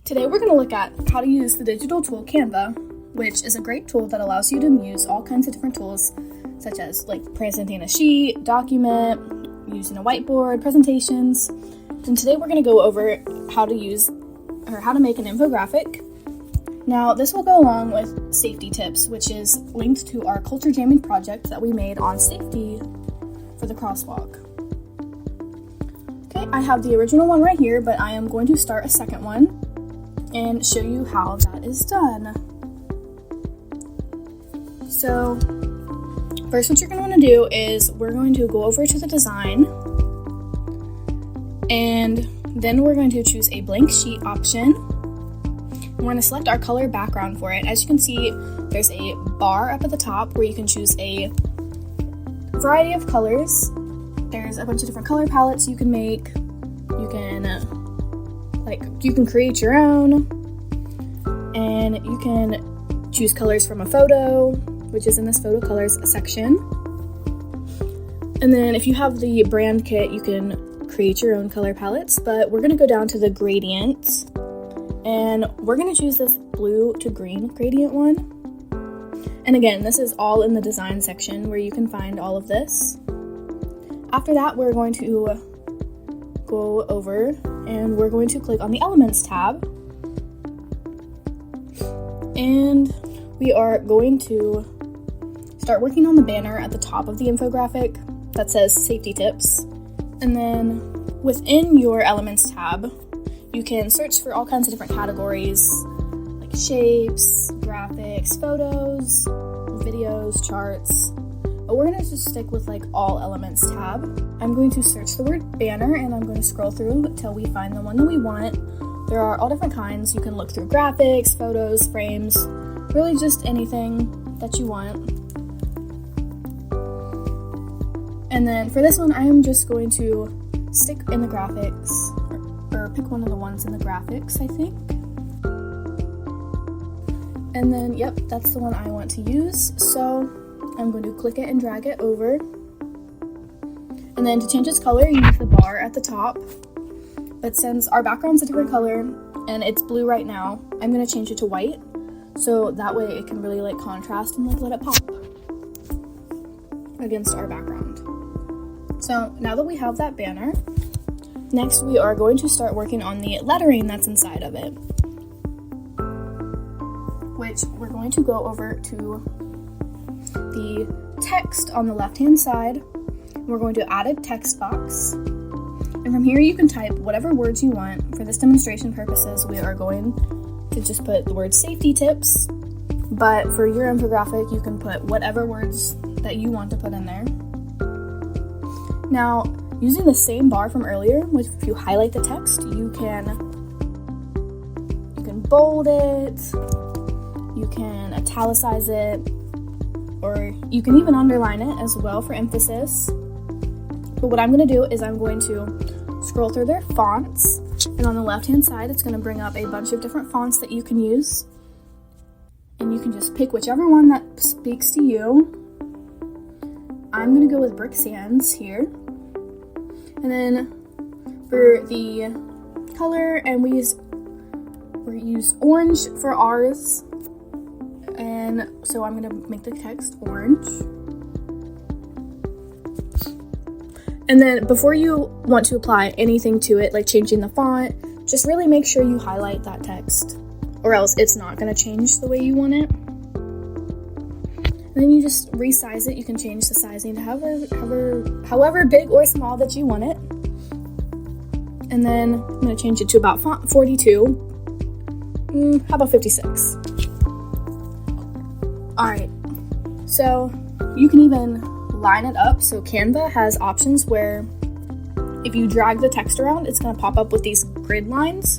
Today we're going to look at how to use the digital tool Canva, which is a great tool that allows you to use all kinds of different tools, such as like presenting a sheet, document, using a whiteboard, presentations. And today we're going to go over how to make an infographic. Now this will go along with safety tips, which is linked to our culture jamming project that we made on safety for the crosswalk. Okay, I have the original one right here, but I am going to start a second one and show you how that is done. So first what you're going to want to do is we're going to go over to the design, and then we're going to choose a blank sheet option. We're going to select our color background for it. As you can see, there's a bar up at the top where you can choose a variety of colors. There's a bunch of different color palettes you can make. You can create your own, and you can choose colors from a photo, which is in this photo colors section. And then if you have the brand kit, you can create your own color palettes, but we're going to go down to the gradient, and we're going to choose this blue to green gradient one. And again, this is all in the design section where you can find all of this. After that, we're going to go over and we're going to click on the Elements tab. And we are going to start working on the banner at the top of the infographic that says Safety Tips. And then within your Elements tab, you can search for all kinds of different categories like shapes, graphics, photos, videos, charts. But we're going to just stick with all Elements tab. I'm going to search the word banner, and I'm going to scroll through until we find the one that we want. There are all different kinds. You can look through graphics, photos, frames, really just anything that you want. And then for this one, I am just going to stick in the graphics, or pick one of the ones in the graphics, I think. And then, yep, that's the one I want to use. So I'm going to click it and drag it over. And then to change its color, you use the bar at the top. But since our background's a different color and it's blue right now, I'm going to change it to white. So that way it can really contrast and let it pop against our background. So now that we have that banner, next we are going to start working on the lettering that's inside of it, which we're going to go over to the text on the left-hand side. We're going to add a text box, and from here you can type whatever words you want. For this demonstration purposes, we are going to just put the word safety tips, but for your infographic you can put whatever words that you want to put in there. Now, using the same bar from earlier, which if you highlight the text, you can bold it, you can italicize it, or you can even underline it as well for emphasis. But what I'm going to do is I'm going to scroll through their fonts, and on the left hand side it's going to bring up a bunch of different fonts that you can use, and you can just pick whichever one that speaks to you. I'm going to go with Brick Sands here. And then for the color, and we use orange for ours, and so I'm going to make the text orange. And then before you want to apply anything to it, like changing the font, just really make sure you highlight that text, or else it's not going to change the way you want it. And then you just resize it. You can change the sizing to however big or small that you want it. And then I'm going to change it to about font 42. How about 56? Alright, so you can even line it up. So Canva has options where if you drag the text around, it's going to pop up with these grid lines,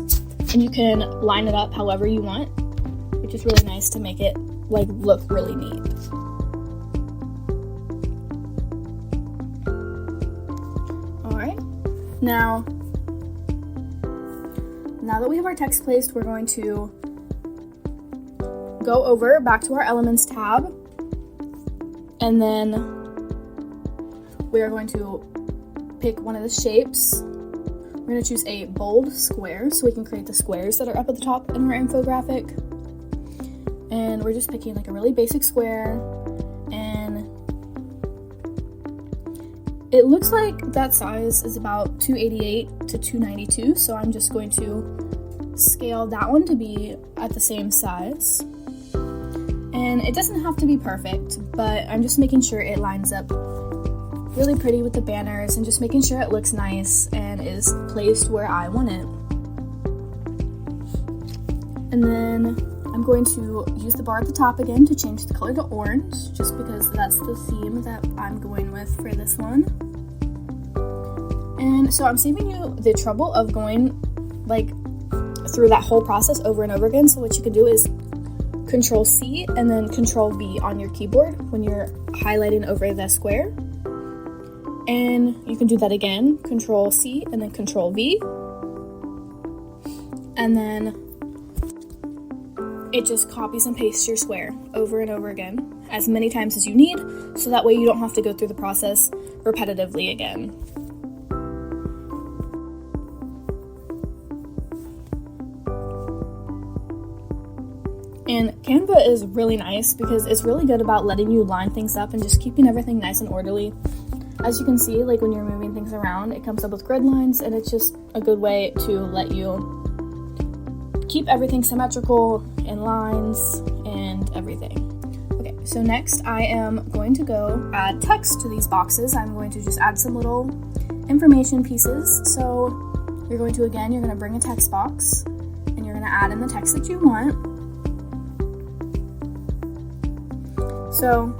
and you can line it up however you want, which is really nice to make it look really neat. Alright, now that we have our text placed, we're going to go over back to our Elements tab, and then we are going to pick one of the shapes. We're going to choose a bold square so we can create the squares that are up at the top in our infographic. And we're just picking like a really basic square, and it looks like that size is about 288 to 292, so I'm just going to scale that one to be at the same size. And it doesn't have to be perfect, but I'm just making sure it lines up really pretty with the banners and just making sure it looks nice and is placed where I want it. And then I'm going to use the bar at the top again to change the color to orange, just because that's the theme that I'm going with for this one. And so I'm saving you the trouble of going like through that whole process over and over again. So what you can do is Control C and then Control V on your keyboard when you're highlighting over the square. And you can do that again, Control C and then Control V. And then it just copies and pastes your square over and over again, as many times as you need, so that way you don't have to go through the process repetitively again. And Canva is really nice because it's really good about letting you line things up and just keeping everything nice and orderly. As you can see, like when you're moving things around, it comes up with grid lines, and it's just a good way to let you keep everything symmetrical in lines and everything. Okay, so next I am going to go add text to these boxes. I'm going to just add some little information pieces. So you're going to bring a text box, and you're going to add in the text that you want. So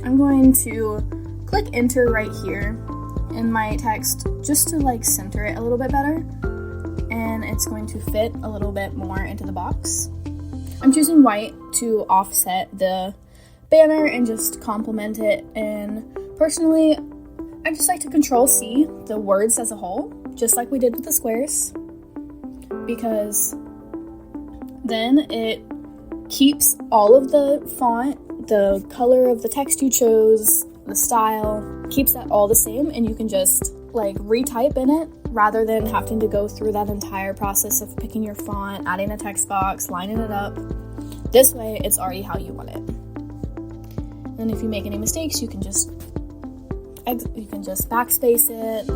I'm going to click enter right here in my text just to like center it a little bit better, and it's going to fit a little bit more into the box. I'm choosing white to offset the banner and just complement it, and personally I just like to Control C the words as a whole, just like we did with the squares, because then it keeps all of the font, the color of the text you chose, the style, keeps that all the same, and you can just like retype in it rather than having to go through that entire process of picking your font, adding a text box, lining it up. This way it's already how you want it. And if you make any mistakes, you can just backspace it,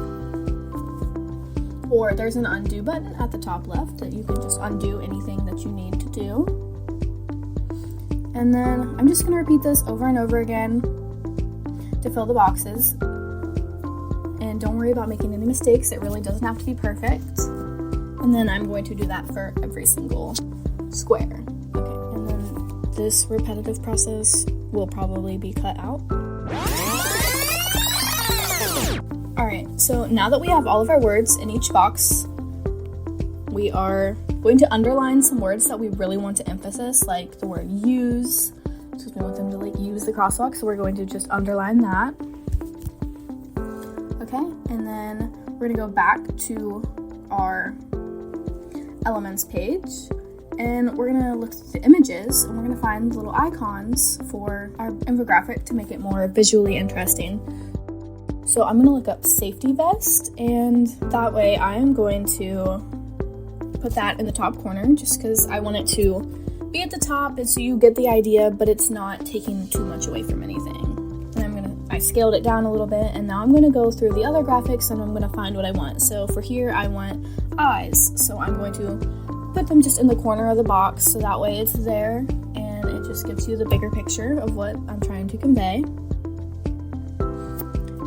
or there's an undo button at the top left that you can just undo anything that you need to do. And then I'm just going to repeat this over and over again to fill the boxes. And don't worry about making any mistakes, it really doesn't have to be perfect. And then I'm going to do that for every single square. Okay, and then this repetitive process will probably be cut out. Alright, so now that we have all of our words in each box, we are going to underline some words that we really want to emphasize, like the word use, because we want them to like use the crosswalk, so we're going to just underline that. Okay, and then we're going to go back to our elements page, and we're going to look at the images, and we're going to find little icons for our infographic to make it more visually interesting. So I'm going to look up safety vest, and that way I am going to put that in the top corner just because I want it to be at the top, and so you get the idea, but it's not taking too much away from anything. And I scaled it down a little bit, and now I'm going to go through the other graphics and I'm going to find what I want. So for here I want eyes, so I'm going to put them just in the corner of the box so that way it's there and it just gives you the bigger picture of what I'm trying to convey.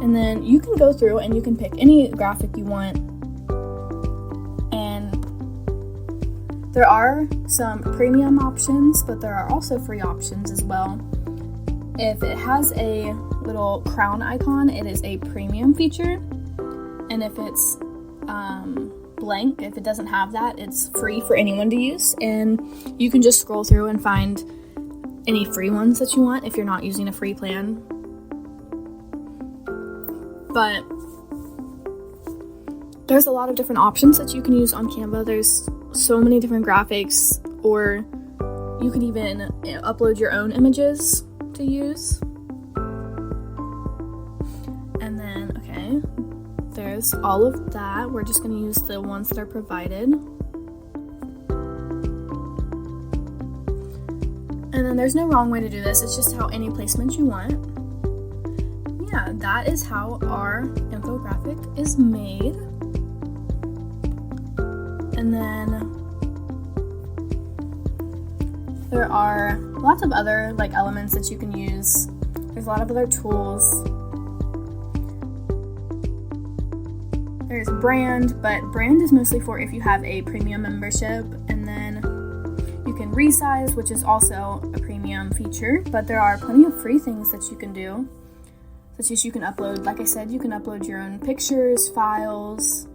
And then you can go through and you can pick any graphic you want. And there are some premium options, but there are also free options as well. If it has a little crown icon, it is a premium feature. And if it's blank, if it doesn't have that, it's free for anyone to use. And you can just scroll through and find any free ones that you want if you're not using a free plan. But there's a lot of different options that you can use on Canva. There's so many different graphics, or you can even upload your own images to use. And then, okay, there's all of that. We're just going to use the ones that are provided. And then there's no wrong way to do this. It's just how any placement you want. Yeah, that is how our infographic is made. And then there are lots of other like elements that you can use. There's a lot of other tools. There's brand, but brand is mostly for if you have a premium membership, and then you can resize, which is also a premium feature, but there are plenty of free things that you can do, such as you can upload, like I said, you can upload your own pictures, files,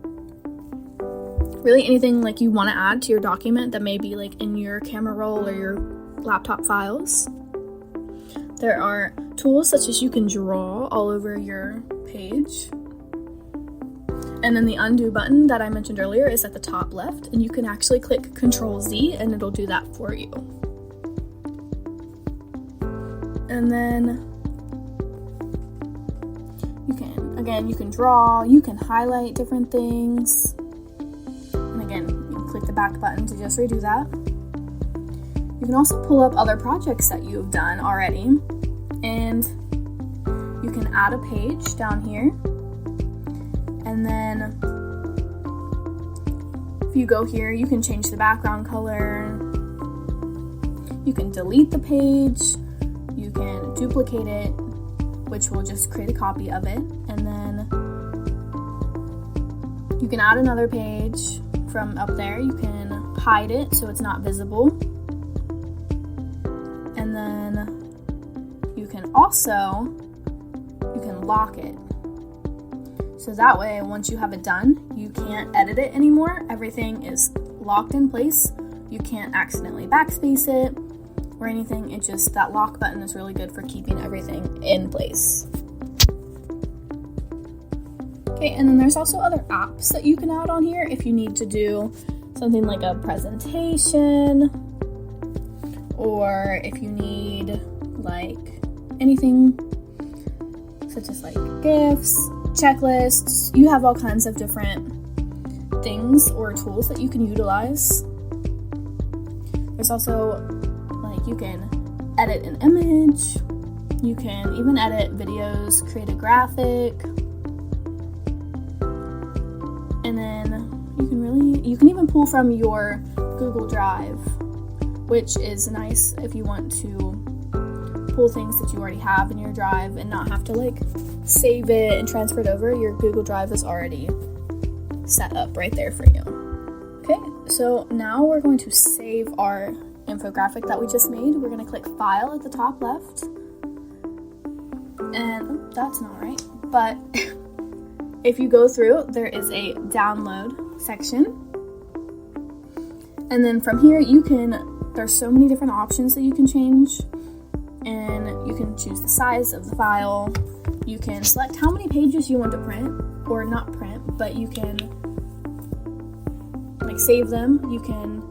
really anything like you want to add to your document that may be like in your camera roll or your laptop files. There are tools such as you can draw all over your page. And then the undo button that I mentioned earlier is at the top left, and you can actually click Control-Z and it'll do that for you. And then you can draw, you can highlight different things. And again, you can click the back button to just redo that. You can also pull up other projects that you've done already, and you can add a page down here. And then if you go here, you can change the background color. You can delete the page. You can duplicate it, which will just create a copy of it. And then you can add another page from up there. You can hide it so it's not visible. And then you can lock it. So that way, once you have it done, you can't edit it anymore. Everything is locked in place. You can't accidentally backspace it or anything. It just, that lock button is really good for keeping everything in place. Okay, and then there's also other apps that you can add on here if you need to do something like a presentation, or if you need like anything such as like GIFs, checklists. You have all kinds of different things or tools that you can utilize. There's also like you can edit an image, you can even edit videos, create a graphic, and then you can even pull from your Google Drive, which is nice if you want to pull things that you already have in your drive and not have to like save it and transfer it over. Your Google Drive is already set up right there for you. Okay, so now we're going to save our infographic that we just made. We're going to click File at the top left, and that's not right, but if you go through, there is a download section, and then from here there's so many different options that you can change. And you can choose the size of the file. You can select how many pages you want to print, or not print, but you can like save them. You can,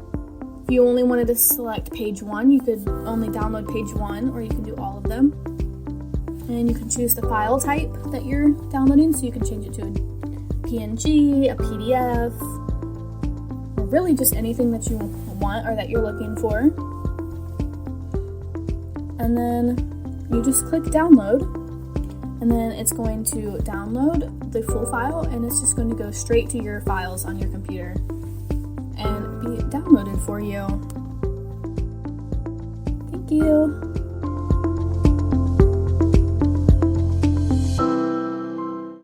if you only wanted to select page 1, you could only download page 1, or you can do all of them. And you can choose the file type that you're downloading, so you can change it to a PNG, a PDF, or really just anything that you want or that you're looking for. And then you just click download, and then it's going to download the full file, and it's just going to go straight to your files on your computer and be downloaded for you. Thank you.